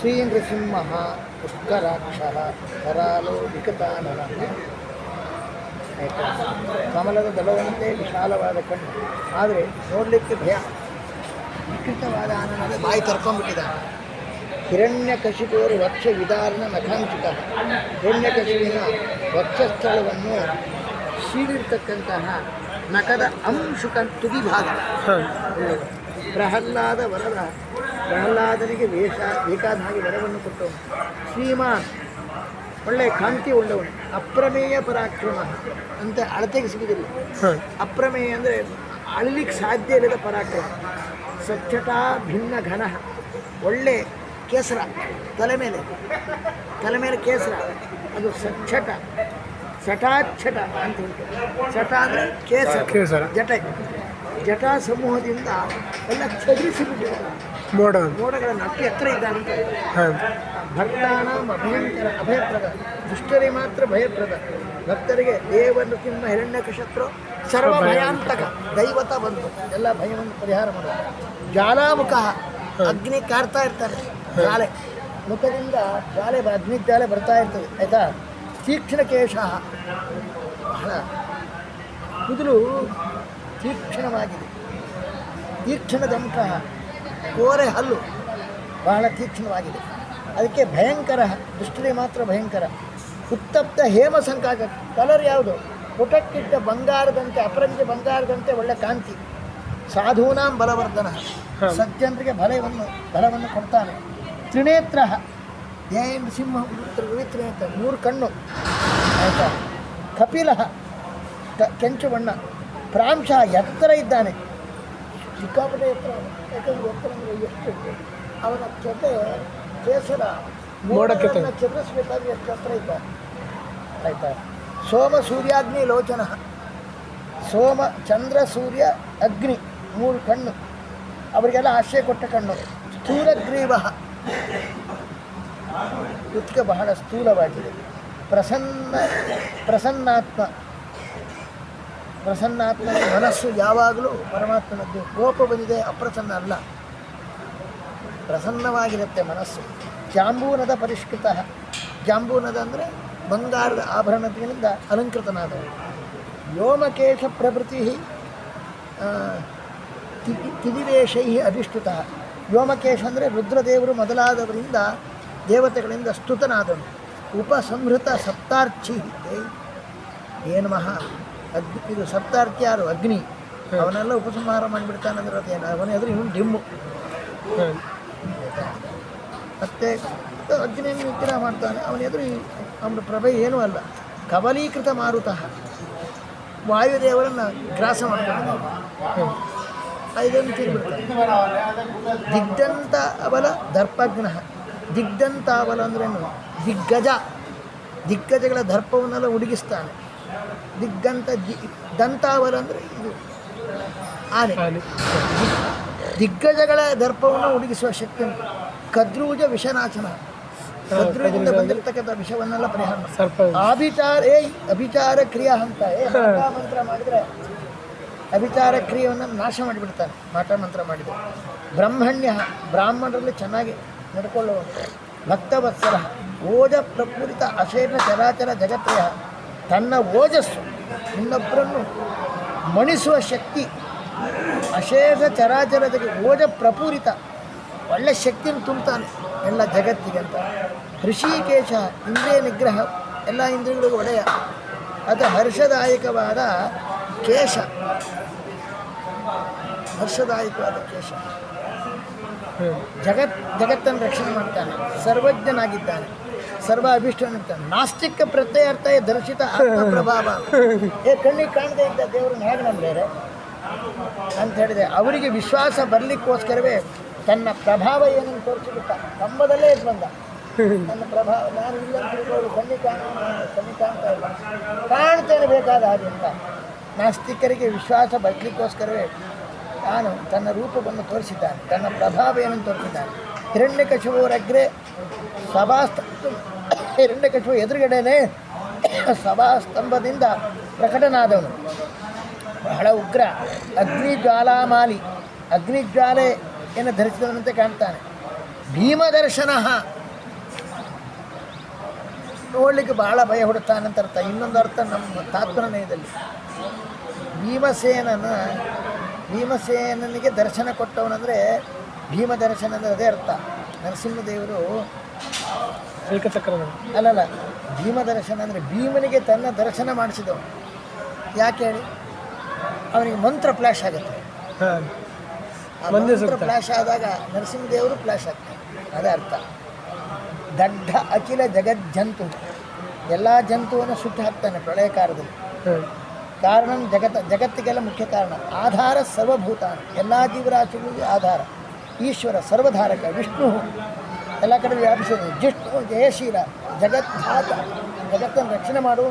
ಶ್ರೀನೃಸಿಂಹ ಪುಷ್ಕರಾಕ್ಷ ಕರಾಲೋ ವಿಕತಾನನ. ಆಯಿತಾ, ಕಮಲದ ದಳದಂತೆ ವಿಶಾಲವಾದ ಕಣ್ಣು, ಆದರೆ ನೋಡಲಿಕ್ಕೆ ಭಯ. ವಿಕೃತವಾದ ಆನಂದ ಬಾಯಿ ತರ್ಕೊಂಡ್ಬಿಟ್ಟಿದ್ದಾನೆ. ಹಿರಣ್ಯಕಶಿಪುವರು ವಕ್ಷ ವಿದಾರಣ ನಖಾಂಕಿತ. ಹಿರಣ್ಯಕಶಿಪಿನ ವಕ್ಷಸ್ಥಳವನ್ನು ಸೀಳಿರ್ತಕ್ಕಂತಹ ನಖದ ಅಂಶುಕ ತುದಿ ಭಾಗ. ಪ್ರಹ್ಲಾದ ವರದ ಪ್ರಹ್ಲಾದನಿಗೆ ಬೇಕಾದ ಹಾಗೆ ವರವನ್ನು ಕೊಟ್ಟವನು. ಶ್ರೀಮಾನ್, ಒಳ್ಳೆಯ ಕಾಂತಿ ಉಳ್ಳವನು. ಅಪ್ರಮೇಯ ಪರಾಕ್ರಮ ಅಂತ ಅಳತೆಗೆ ಸಿಗುವುದಿಲ್ಲ. ಅಪ್ರಮೇಯ ಅಂದರೆ ಅಳಲಿಕ್ಕೆ ಸಾಧ್ಯ ಇಲ್ಲದ ಪರಾಕ್ರಮ. ಸ್ವಚ್ಛತಾ ಭಿನ್ನ ಘನ, ಒಳ್ಳೆ ಕೇಸರ, ತಲೆ ಮೇಲೆ ಕೇಸರ, ಅದು ಸ್ವಚ್ಛಟ. ಸಟಾಚ್ಛಟ ಅಂತ ಉಂಟು. ಸಟ ಅಂದರೆ ಕೇಸರ, ಜಟಾ ಸಮೂಹದಿಂದ ಎಲ್ಲ ಚದುರಿಸಿಬಿಟ್ಟಿದ್ದಾರೆ. ಮೋಡಗಳನ್ನು ಅತಿ ಎತ್ತರ ಇದ್ದಾನಂತ. ಭಕ್ತಾನ ಅಭಯಂಕರ ಅಭಯಪ್ರದ, ದುಷ್ಟರಿಗೆ ಮಾತ್ರ ಭಯಪ್ರದ. ಭಕ್ತರಿಗೆ ದೇವನೃಸಿಂಹ ಹಿರಣ್ಯಕಶತ್ರು ಸರ್ವ ಭಯಾಂತಕ ದೈವತ ಬಂತು, ಎಲ್ಲ ಭಯವನ್ನು ಪರಿಹಾರ ಮಾಡೋದು. ಜ್ವಾಲಾಮುಖ, ಅಗ್ನಿ ಕಾರ್ತಾ ಇರ್ತಾರೆ. ಜ್ವಾಲೆ ಮುಖದಿಂದ ಜ್ವಾಲೆ, ಅಗ್ನಿ ಜ್ವಾಲೆ ಬರ್ತಾ ಇರ್ತದೆ. ಆಯಿತಾ. ತೀಕ್ಷ್ಣ ಕೇಶ, ಬಹಳ ಕೂದಲು ತೀಕ್ಷ್ಣವಾಗಿದೆ. ತೀಕ್ಷ್ಣ ದಂಟ, ಕೋರೆ ಹಲ್ಲು ಬಹಳ ತೀಕ್ಷ್ಣವಾಗಿದೆ. ಅದಕ್ಕೆ ಭಯಂಕರ, ದುಷ್ಟರಿಗೆ ಮಾತ್ರ ಭಯಂಕರ. ಉತ್ತಪ್ತ ಹೇಮ ಸಂಕಾಕ, ಕಲರ್ ಯಾವುದು? ಪುಟಕ್ಕಿಟ್ಟ ಬಂಗಾರದಂತೆ, ಅಪರಂಜ ಬಂಗಾರದಂತೆ ಒಳ್ಳೆ ಕಾಂತಿ. ಸಾಧೂನಾಂ ಬಲವರ್ಧನ, ಸಜ್ಜನರಿಗೆ ಬಲವನ್ನು ಕೊಡ್ತಾನೆ. ತ್ರಿನೇತ್ರ, ಜಯನ್ ಸಿಂಹ ತ್ರಿನೇತ್ರ, 3 ಕಣ್ಣು. ಆಯಿತಾ. ಕಪಿಲ, ಕೆಂಚು ಬಣ್ಣ. ಪ್ರಾಂಶ, ಎತ್ತರ ಇದ್ದಾನೆ, ಸಿಕ್ಕಾಪಟ್ಟೆ ಎತ್ತರ. ಯಾಕಂದರೆ ಎತ್ತರ ಅಂದರೆ ಎಷ್ಟು, ಅವನ ಜೊತೆ ಕೇಸರ ಮೋಡಕ್ಕೆ ಚದುರಿಸಬೇಕಾದ್ರೆ ಎಷ್ಟು ಎತ್ತರ ಇದ್ದಾನೆ. ಆಯಿತಾ. ಸೋಮ ಸೂರ್ಯಾಗ್ನಿ ಲೋಚನ, ಸೋಮ ಚಂದ್ರ ಸೂರ್ಯ ಅಗ್ನಿ 3 ಕಣ್ಣು, ಅವರಿಗೆಲ್ಲ ಆಶ್ರಯ ಕೊಟ್ಟ ಕಣ್ಣು. ಸ್ಥೂಲಗ್ರೀವ, ಕುತ್ತಿಗೆ ಬಹಳ ಸ್ಥೂಲವಾಗಿದೆ. ಪ್ರಸನ್ನಾತ್ಮ ಮನಸ್ಸು ಯಾವಾಗಲೂ ಪರಮಾತ್ಮನದ್ದು. ಕೋಪ ಬಂದಿದೆ, ಅಪ್ರಸನ್ನ ಅಲ್ಲ, ಪ್ರಸನ್ನವಾಗಿರುತ್ತೆ ಮನಸ್ಸು. ಜಾಂಬೂನದ ಪರಿಷ್ಕೃತ, ಜಾಂಬೂನದ ಅಂದರೆ ಬಂಗಾರದ ಆಭರಣದಿಂದ ಅಲಂಕೃತನಾದವು. ವ್ಯೋಮಕೇಶ ಪ್ರಭೃತಿ ತಿದಿವೇಶೈ ಅಧಿಷ್ಠುತ. ವ್ಯೋಮಕೇಶ ಅಂದರೆ ರುದ್ರದೇವರು ಮೊದಲಾದವರಿಂದ, ದೇವತೆಗಳಿಂದ ಸ್ತುತನಾದನು. ಉಪಸಂಹೃತ ಸಪ್ತಾರ್ಚಿ, ಏನು ಮಹಾ ಅಗ್ನಿ, ಇದು ಸಪ್ತಾರ್ಚಿ ಯಾರು? ಅಗ್ನಿ. ಅವನೆಲ್ಲ ಉಪಸಂಹಾರ ಮಾಡಿಬಿಡ್ತಾನಂದ್ರೆ ಅದೇನು, ಅವನ ಎದುರು ಇವನು ಡಿಮ್ಮು. ಮತ್ತು ಅಗ್ನಿಯನ್ನು ನಿಗ್ರಹ ಮಾಡ್ತಾನೆ, ಅವನ ಎದುರು ಅವನ ಪ್ರಭೆ ಏನೂ ಅಲ್ಲ. ಕಬಲೀಕೃತ ಮಾರುತಃ, ವಾಯುದೇವರನ್ನು ಗ್ರಾಸ ಮಾಡ್ತಾನೆ, ಇದನ್ನು ತಿಂದ್ಬಿಡ್ತಾನೆ. ದಿಗ್ದಂತ ಅವಲ ದರ್ಪಜ್ಞ, ದಿಗ್ದಂತಾವಲ ಅಂದ್ರೇನು? ದಿಗ್ಗಜಗಳ ದರ್ಪವನ್ನೆಲ್ಲ ಉಡುಗಿಸ್ತಾನೆ. ದಂತಾವಲ ಅಂದರೆ ಇದು ಆನೆ. ದಿಗ್ಗಜಗಳ ದರ್ಪವನ್ನು ಉಡುಗಿಸುವ ಶಕ್ತಿ ಉಂಟು. ಕದ್ರೂಜ ವಿಷನಾಶನ, ಕದ್ರೂಜದಿಂದ ಬಂದಿರತಕ್ಕಂಥ ವಿಷವನ್ನೆಲ್ಲ ಪರಿಹಾರ. ಅಭಿಚಾರ ಕ್ರಿಯಾ ಅಂತ ಮಂತ್ರ ಮಾಡಿದರೆ ಅಭಿಚಾರ ಕ್ರಿಯೆಯನ್ನು ನಾಶ ಮಾಡಿಬಿಡ್ತಾನೆ, ಮಾಟ ಮಂತ್ರ ಮಾಡಿದರೆ. ಬ್ರಹ್ಮಣ್ಯ, ಬ್ರಾಹ್ಮಣರಲ್ಲಿ ಚೆನ್ನಾಗಿ ನಡ್ಕೊಳ್ಳುವ. ಭಕ್ತವತ್ಸಲ, ಓಜ ಪ್ರಪೂರಿತ ಅಶೇಷ ಚರಾಚರ ಜಗತ್ರಯ, ತನ್ನ ಓಜಸ್ಸು ಇನ್ನೊಬ್ಬರನ್ನು ಮಣಿಸುವ ಶಕ್ತಿ. ಅಶೇಷ ಚರಾಚರ ಓಜ ಪ್ರಪೂರಿತ, ಒಳ್ಳೆ ಶಕ್ತಿಯನ್ನು ತುಂಬ್ತಾನೆ ಎಲ್ಲ ಜಗತ್ತಿಗೆ ಅಂತ. ಹೃಷಿಕೇಶ, ಇಂದ್ರಿಯ ನಿಗ್ರಹ, ಎಲ್ಲ ಇಂದ್ರಿಯಗಳಿಗೂ ಒಡೆಯ. ಅದು ಹರ್ಷದಾಯಕವಾದ ಕೇಶ, ಹರ್ಷದಾಯಕವಾದ ಕೇಶ. ಜಗತ್ತನ್ನು ರಕ್ಷಣೆ ಮಾಡ್ತಾನೆ, ಸರ್ವಜ್ಞನಾಗಿದ್ದಾನೆ, ಸರ್ವ ಅಭಿಷ್ಟನಿರ್ತಾನೆ. ನಾಸ್ತಿಕ ಪ್ರತ್ಯಯಾರ್ಥ ದರ್ಶಿತ ಆತ್ಮಪ್ರಭಾವ. ಕಣ್ಣಿಗೆ ಕಾಣದೇ ಇದ್ದ ದೇವರನ್ನು ಹೇಗೆ ನಂಬೇರೆ ಅಂತ ಹೇಳಿದೆ. ಅವರಿಗೆ ವಿಶ್ವಾಸ ಬರಲಿಕ್ಕೋಸ್ಕರವೇ ತನ್ನ ಪ್ರಭಾವ ಏನನ್ನು ತೋರಿಸಿಬಿಟ್ಟ. ಕಂಬದಲ್ಲೇ ಎದ್ದು ಬಂದ. ನನ್ನ ಪ್ರಭಾವ ನಾನು ಇಲ್ಲ ತಿಳ್ಕೊಳ್ಳೋದು, ಕಣ್ಣಿಗೆ ಕಾಣ್ತಾ ಇಲ್ಲ, ಕಾಣ್ತೇನೆ ಬೇಕಾದ ಹಾಗೆ ಅಂತ. ನಾಸ್ತಿಕರಿಗೆ ವಿಶ್ವಾಸ ಬರಲಿಕ್ಕೋಸ್ಕರವೇ ತಾನು ತನ್ನ ರೂಪವನ್ನು ತೋರಿಸಿದ್ದಾನೆ, ತನ್ನ ಪ್ರಭಾವ ಏನನ್ನು ತೋರಿಸಿದ್ದಾನೆ. ಹಿರಣ್ಯಕಶಿಪುವರಗ್ರೆ ಹಿರಣ್ಯಕಶಿಪು ಎದುರುಗಡೆನೇ ಸಭಾಸ್ತಂಭದಿಂದ ಪ್ರಕಟನಾದವನು, ಬಹಳ ಉಗ್ರ. ಅಗ್ನಿಜ್ವಾಲಾಮಾಲಿ, ಅಗ್ನಿಜ್ವಾಲೆಯನ್ನು ಧರಿಸಿದವನಂತೆ ಕಾಣ್ತಾನೆ. ಭೀಮದರ್ಶನ, ನೋಡಲಿಕ್ಕೆ ಬಹಳ ಭಯ ಹುಡುತ್ತಾನಂತ ಅರ್ಥ. ಇನ್ನೊಂದು ಅರ್ಥ ನಮ್ಮ ತಾತ್ಪರ್ಯದಲ್ಲಿ ಭೀಮಸೇನಿಗೆ ದರ್ಶನ ಕೊಟ್ಟವನಂದರೆ ಭೀಮ ದರ್ಶನ ಅಂದರೆ ಅದೇ ಅರ್ಥ. ನರಸಿಂಹದೇವರು ಅಲ್ಲಲ್ಲ, ಭೀಮ ದರ್ಶನ ಅಂದರೆ ಭೀಮನಿಗೆ ತನ್ನ ದರ್ಶನ ಮಾಡಿಸಿದವನು. ಯಾಕೆ ಹೇಳಿ? ಅವನಿಗೆ ಮಂತ್ರ ಫ್ಲ್ಯಾಶ್ ಆಗುತ್ತೆ. ಆ ಮಂತ್ರ ಫ್ಲ್ಯಾಶ್ ಆದಾಗ ನರಸಿಂಹದೇವರು ಫ್ಲ್ಯಾಶ್ ಆಗ್ತಾರೆ, ಅದೇ ಅರ್ಥ. ದಡ್ಡ ಅಖಿಲ ಜಗಜ್ಜಂತು, ಎಲ್ಲ ಜಂತುವನ್ನು ಸುಟ್ಟು ಹಾಕ್ತಾನೆ ಪ್ರಳಯ ಕಾಲದಲ್ಲಿ. ಕಾರಣ ಜಗತ್ತಿಗೆಲ್ಲ ಮುಖ್ಯ ಕಾರಣ. ಆಧಾರ ಸರ್ವಭೂತಾನ, ಎಲ್ಲ ಜೀವರಾಶಿಗಳಿಗೆ ಆಧಾರ. ಈಶ್ವರ ಸರ್ವಧಾರಕ, ವಿಷ್ಣು ಎಲ್ಲ ಕಡೆ ವ್ಯಾಪಿಸೋದು. ಜಿಷ್ಣು ಜಯಶೀಲ, ಜಗದ್ಧಾತ, ಜಗತ್ತನ್ನು ರಕ್ಷಣೆ ಮಾಡು.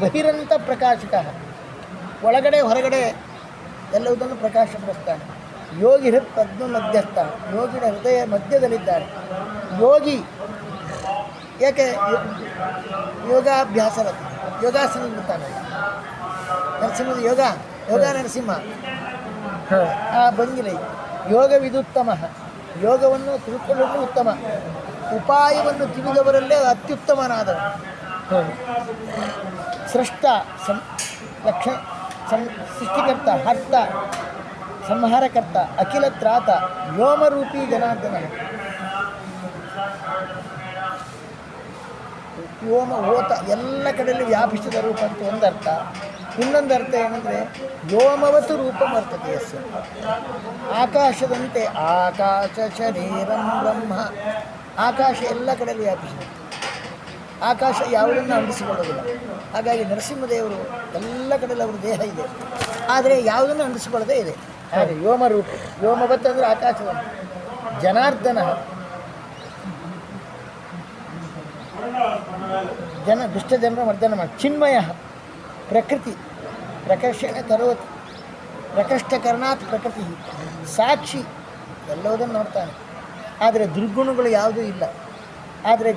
ಬಹಿರಂತ ಪ್ರಕಾಶಕ, ಒಳಗಡೆ ಹೊರಗಡೆ ಎಲ್ಲವುದನ್ನು ಪ್ರಕಾಶಪಡಿಸ್ತಾನೆ. ಯೋಗಿ ಹೃತ್ ಪದ್ಮ ಮಧ್ಯಸ್ಥ, ಯೋಗಿನ ಹೃದಯ ಮಧ್ಯದಲ್ಲಿದ್ದಾರೆ. ಯೋಗಿ ಯಾಕೆ? ಯೋಗಾಭ್ಯಾಸರತ, ಯೋಗಾಸನ ಇರ್ತಾನೆ ನರಸಿಂಹದ. ಯೋಗ ನರಸಿಂಹ ಆ ಭಂಗಿಲೆ. ಯೋಗವಿದುತ್ತಮ, ಯೋಗವನ್ನು ತಿಳ್ಕೊಳ್ಳಲು ಉತ್ತಮ, ಉಪಾಯವನ್ನು ತಿಳಿದವರಲ್ಲೇ ಅತ್ಯುತ್ತಮನಾದವ. ಸೃಷ್ಟ ಸೃಷ್ಟಿಕರ್ತ, ಹರ್ತ, ಸಂಹಾರಕರ್ತ, ಅಖಿಲ ತ್ರಾತ, ವ್ಯೋಮರೂಪಿ ಜನಾರ್ದನ. ವ್ಯೋಮ ಓತ, ಎಲ್ಲ ಕಡೆಯಲ್ಲಿ ವ್ಯಾಪಿಸಿದ ರೂಪ ಅಂತ ಒಂದರ್ಥ. ಇನ್ನೊಂದು ಅರ್ಥ ಏನಂದರೆ ವ್ಯೋಮವತ್ತು ರೂಪಂ ವರ್ತತೆ ಯಸ್ಯ. ಆಕಾಶದಂತೆ, ಆಕಾಶ ಶರೀರಂ ಬ್ರಹ್ಮ. ಆಕಾಶ ಎಲ್ಲ ಕಡೆಯಲ್ಲಿ ವ್ಯಾಪಿಸಿದೆ. ಆಕಾಶ ಯಾವುದನ್ನು ಅಂಟಿಸಿಕೊಳ್ಳೋದಿಲ್ಲ. ಹಾಗಾಗಿ ನರಸಿಂಹದೇವರು ಎಲ್ಲ ಕಡೆಯಲ್ಲಿ ಅವರ ದೇಹ ಇದೆ, ಆದರೆ ಯಾವುದನ್ನು ಅಂಟಿಸಿಕೊಳ್ಳದೇ ಇದೆ. ಹಾಗೆ ವ್ಯೋಮರೂಪ, ವ್ಯೋಮವತ್ ಅಂದರೆ ಆಕಾಶವನ್ನು. ಜನಾರ್ದನ, ದುಷ್ಟ ಜನರ ಮರ್ದನ ಮಾಡಿ. ಚಿನ್ಮಯ, ಪ್ರಕೃತಿ ಪ್ರಕರ್ಷಣ ಕರೋತಿ, ಪ್ರಕಷ್ಟಕರಣಾತ್ ಪ್ರಕೃತಿ. ಸಾಕ್ಷಿ, ಎಲ್ಲವುದನ್ನು ನೋಡ್ತಾನೆ, ಆದರೆ ದುರ್ಗುಣಗಳು ಯಾವುದೂ ಇಲ್ಲ. ಆದರೆ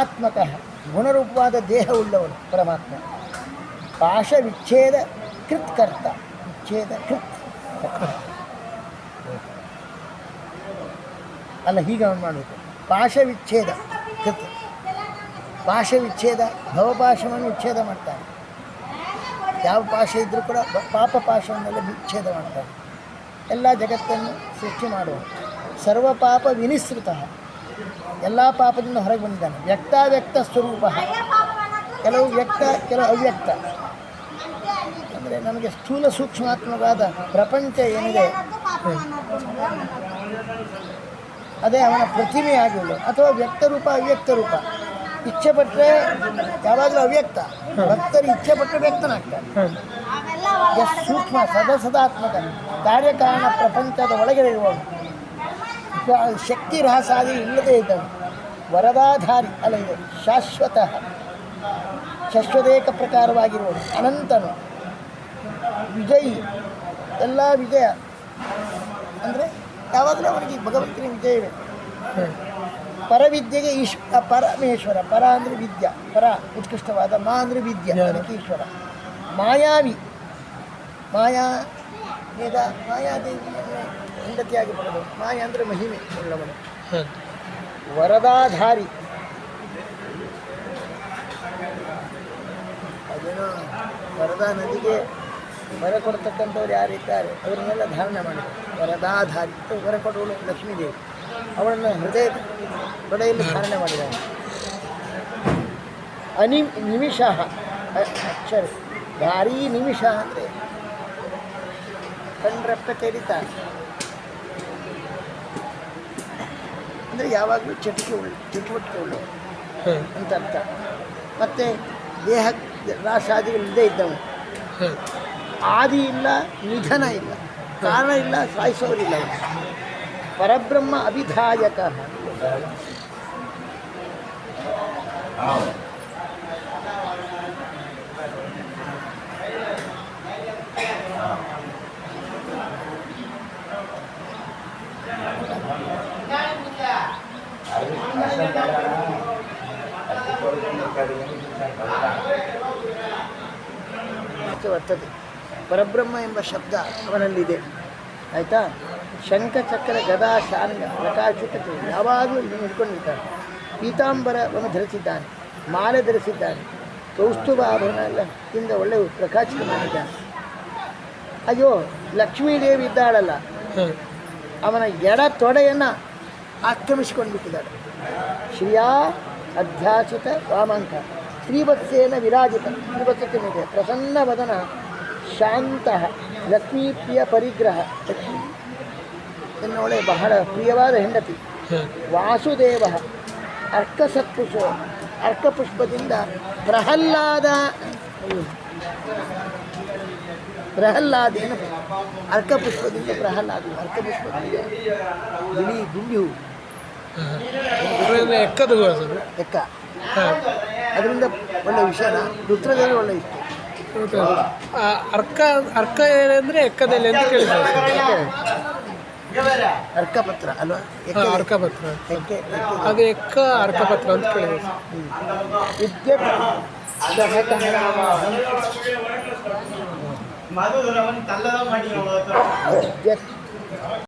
ಆತ್ಮಕ, ಗುಣರೂಪವಾದ ದೇಹ ಉಳ್ಳವನು ಪರಮಾತ್ಮ. ಪಾಶ ವಿಚ್ಛೇದ ಕೃತ್ಕರ್ತ, ವಿಚ್ಛೇದ ಕೃತ್ ಅಲ್ಲ, ಹೀಗೆ ಅವನು ಮಾಡಬೇಕು. ಪಾಶ ವಿಚ್ಛೇದ ಕೃತ್, ಪಾಶ ವಿಚ್ಛೇದ, ಭವಪಾಶವನ್ನು ವಿಚ್ಛೇದ ಮಾಡ್ತಾನೆ. ಯಾವ ಪಾಶ ಇದ್ದರೂ ಕೂಡ ಪಾಪ ಪಾಶವನ್ನೆಲ್ಲ ವಿಚ್ಛೇದ ಮಾಡ್ತಾನೆ. ಎಲ್ಲ ಜಗತ್ತನ್ನು ಸೃಷ್ಟಿ ಮಾಡುವ. ಸರ್ವ ಪಾಪ ವಿನಿಸೃತ, ಎಲ್ಲ ಪಾಪದಿಂದ ಹೊರಗೆ ಬಂದಿದ್ದಾನೆ. ವ್ಯಕ್ತಾವ್ಯಕ್ತ ಸ್ವರೂಪ, ಕೆಲವು ವ್ಯಕ್ತ, ಕೆಲವು ಅವ್ಯಕ್ತ. ಅಂದರೆ ನಮಗೆ ಸ್ಥೂಲ ಸೂಕ್ಷ್ಮಾತ್ಮಕವಾದ ಪ್ರಪಂಚ ಏನಿದೆ ಅದೇ ಅವನ ಪ್ರತಿಮೆ ಆಗಿಲ್ಲ. ಅಥವಾ ವ್ಯಕ್ತರೂಪ, ಅವ್ಯಕ್ತ ರೂಪ. ಇಚ್ಛೆ ಪಟ್ಟರೆ ಯಾವಾಗಲೂ ಅವ್ಯಕ್ತ, ಭಕ್ತರು ಇಚ್ಛೆ ಪಟ್ಟರೆ ವ್ಯಕ್ತನಾಗ್ತಾನೆ. ಎಷ್ಟು ಸೂಕ್ಷ್ಮ, ಸದಾತ್ಮಕ, ಕಾರ್ಯಕಾರಣ ಪ್ರಪಂಚದ ಒಳಗಡೆ ಇರುವವನು. ಶಕ್ತಿ ರಹಸಾದಿ ಇಲ್ಲದೇ ಇದ್ದನು. ವರದಾಧಾರಿ ಅಲ್ಲ, ಇದೆ ಶಾಶ್ವತ, ಶಾಶ್ವತೇಕ ಪ್ರಕಾರವಾಗಿರುವನು. ಅನಂತನು, ವಿಜಯಿ, ಎಲ್ಲ ವಿಜಯ. ಅಂದರೆ ಯಾವಾಗಲೂ ಅವನಿಗೆ ಭಗವಂತನ ವಿಜಯವೇ. ಪರವಿದ್ಯೆಗೆ ಪರಮೇಶ್ವರ. ಪರ ಅಂದರೆ ವಿದ್ಯಾ, ಪರ ಉತ್ಕೃಷ್ಟವಾದ. ಮಾ ಅಂದರೆ ವಿದ್ಯೆ, ಅದಕ್ಕೆ ಈಶ್ವರ. ಮಾಯಾವಿ, ಮಾಯಾದೇವಿ ಹೆಂಡತಿಯಾಗಿ ಬರೋದು. ಮಾಯಾ ಅಂದರೆ ಮಹಿಮೆ ಉಳ್ಳವನು. ವರದಾಧಾರಿ, ಅದೇನೋ ವರದಾ ನದಿಗೆ ವರ ಕೊಡ್ತಕ್ಕಂಥವ್ರು ಯಾರಿದ್ದಾರೆ ಅವರನ್ನೆಲ್ಲ ಧಾರಣೆ ಮಾಡಿದರು. ವರದಾಧಾರಿ, ವರ ಕೊಡುವಳು ಲಕ್ಷ್ಮೀದೇವಿ, ಅವಳನ್ನು ಹೃದಯ ತೊಡೆಯಲ್ಲಿ ಧಾರಣೆ ಮಾಡಿದ್ದಾರೆ. ನಿಮಿಷ ಅಕ್ಷರ, ಭಾರೀ ನಿಮಿಷ ಅಂದರೆ ಕಣ್ರಪ್ಪ ತೆರೀತಾರೆ. ಅಂದರೆ ಯಾವಾಗಲೂ ಚಟುವಟಿಕೆ ಉಳ್ಳವು ಅಂತ ಅರ್ಥ. ಮತ್ತು ದೇಹ ರಾಸಾದಿಗಳಿಲ್ಲದೆ ಇದ್ದವು. ಆದಿ ಇಲ್ಲ, ನಿಧನ ಇಲ್ಲ, ಕಾರಣ ಇಲ್ಲ, ಸಾಯಿಸೋರಿಲ್ಲ. ಪರಬ್ರಹ್ಮ ಅಭಿಧಾಯಕ. ವರ್ತದೆ. ಪರಬ್ರಹ್ಮ ಎಂಬ ಶಬ್ದ ಅವನಲ್ಲಿದೆ. ಆಯಿತಾ? ಶಂಖ ಚಕ್ರ ಗದಾ ಶಾಂಗ ಪ್ರಕಾಶಿತ ಯಾವಾಗಲೂ ಹಿಡ್ಕೊಂಡಿರ್ತಾರೆ. ಪೀತಾಂಬರವನ್ನು ಧರಿಸಿದ್ದಾನೆ, ಮಾಲೆ ಧರಿಸಿದ್ದಾನೆ, ಕೌಸ್ತುಭ ಆಭರಣ ಎಲ್ಲ ಇಂದ ಒಳ್ಳೆ ಪ್ರಕಾಶಿತ ಮಾಡಿದ್ದಾನೆ. ಅಯ್ಯೋ ಲಕ್ಷ್ಮೀದೇವಿ ಇದ್ದಾಳಲ್ಲ, ಅವನ ಎಡ ತೊಡೆಯನ್ನು ಆಕ್ರಮಿಸಿಕೊಂಡು ಬಿಟ್ಟಿದ್ದಾಳೆ. ಶ್ರಿಯಾ ಅಧ್ಯಾಸಿತ ವಾಮಾಂಕ ಶ್ರೀವತ್ಸೇನ ವಿರಾಜಿತ, ಶ್ರೀವತ್ಸತೆ ಇದೆ, ಪ್ರಸನ್ನ ವದನ ಶಾಂತ ಲಕ್ಷ್ಮೀ ಪ್ರಿಯ ಪರಿಗ್ರಹ, ಲಕ್ಷ್ಮೀ ಎನ್ನೋಳೆ ಬಹಳ ಪ್ರಿಯವಾದ ಹೆಂಡತಿ. ವಾಸುದೇವ ಅರ್ಕಸತ್ಪುಷ, ಅರ್ಕಪುಷ್ಪದಿಂದ ಪ್ರಹ್ಲಾದೇನ ಅರ್ಕಪುಷ್ಪದಿಂದ ಅರ್ಕಪುಷ್ಪದಿಂದ ಬಿಳಿ ಗುಂಡಿ ಹೂ, ಎಕ್ಕ, ಅದರಿಂದ ಒಳ್ಳೆ ವಿಷಯನ ರುದ್ರದೇವಿ ಒಳ್ಳೆ ಇಷ್ಟ. ಅರ್ಕ ಏನಂದ್ರೆ ಎಕ್ಕದಲ್ಲಿ ಅಂತ ಕೇಳಿದ್ದಾರೆ. ಅರ್ಕಪತ್ರ ಅಲ್ವಾ? ಅರ್ಕಪತ್ರ, ಅದು ಎಕ್ಕ ಅರ್ಕಪತ್ರ ಅಂತ ಕೇಳಿದ್ದಾರೆ.